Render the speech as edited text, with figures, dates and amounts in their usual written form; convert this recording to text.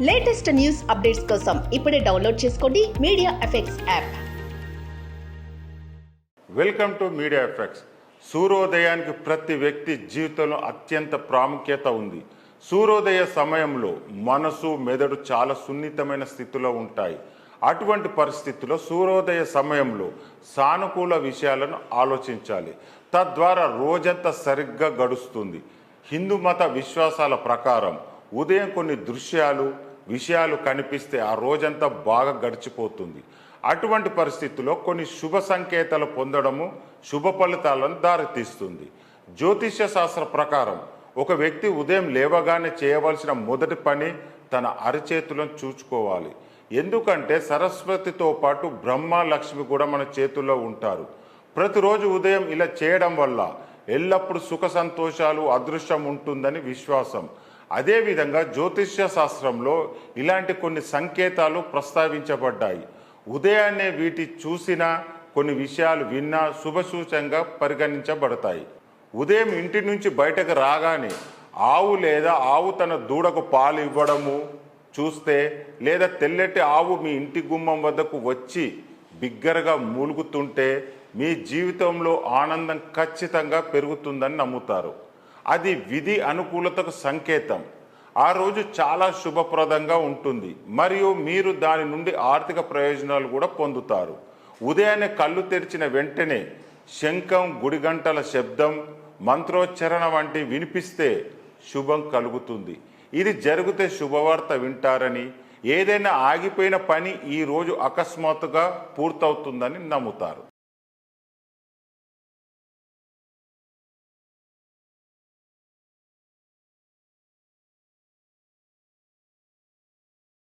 Latest news updates కోసం ఇప్పుడే download చేసుకోండి media effects app. Welcome to media effects. సూర్యోదయానికి ప్రతి వ్యక్తి జీవితంలో అత్యంత ప్రాముఖ్యత ఉంది. సూర్యోదయ సమయంలో మనసు, మెదడు చాలా సున్నితమైన స్థితిలో ఉంటాయి. అటువంటి పరిస్థితుల్లో సూర్యోదయ సమయంలో సానుకూల విషయాలను ఆలోచించాలి. తద్వారా రోజంతా సరిగ్గా గడుస్తుంది. హిందూ మత విశ్వాసాల ప్రకారం ఉదయం కొన్ని విషయాలు కనిపిస్తే ఆ రోజంతా బాగా గడిచిపోతుంది. అటువంటి పరిస్థితుల్లో కొన్ని శుభ సంకేతాలు పొందడము శుభ ఫలితాలను దారితీస్తుంది. జ్యోతిష్య శాస్త్ర ప్రకారం ఒక వ్యక్తి ఉదయం లేవగానే చేయవలసిన మొదటి పని తన అరిచేతులను చూచుకోవాలి. ఎందుకంటే సరస్వతితో పాటు బ్రహ్మ, లక్ష్మి కూడా మన చేతుల్లో ఉంటారు. ప్రతిరోజు ఉదయం ఇలా చేయడం వల్ల ఎల్లప్పుడూ సుఖ సంతోషాలు, అదృష్టం ఉంటుందని విశ్వాసం. అదేవిధంగా జ్యోతిష్య శాస్త్రంలో ఇలాంటి కొన్ని సంకేతాలు ప్రస్తావించబడ్డాయి. ఉదయాన్నే వీటి చూసినా, కొన్ని విషయాలు విన్నా శుభసూచంగా పరిగణించబడతాయి. ఉదయం ఇంటి నుంచి బయటకు రాగానే ఆవు లేదా ఆవు తన దూడకు పాలు ఇవ్వడము చూస్తే, లేదా తెల్లటి ఆవు మీ ఇంటి గుమ్మం వద్దకు వచ్చి బిగ్గరగా మూలుగుతుంటే మీ జీవితంలో ఆనందం ఖచ్చితంగా పెరుగుతుందని నమ్ముతారు. అది విధి అనుకూలతకు సంకేతం. ఆ రోజు చాలా శుభప్రదంగా ఉంటుంది మరియు మీరు దాని నుండి ఆర్థిక ప్రయోజనాలు కూడా పొందుతారు. ఉదయాన్నే కళ్ళు తెరిచిన వెంటనే శంఖం, గుడిగంటల శబ్దం, మంత్రోచ్చరణ వంటి వినిపిస్తే శుభం కలుగుతుంది. ఇది జరిగితే శుభవార్త వింటారని, ఏదైనా ఆగిపోయిన పని ఈ రోజు అకస్మాత్తుగా పూర్తవుతుందని నమ్ముతారు.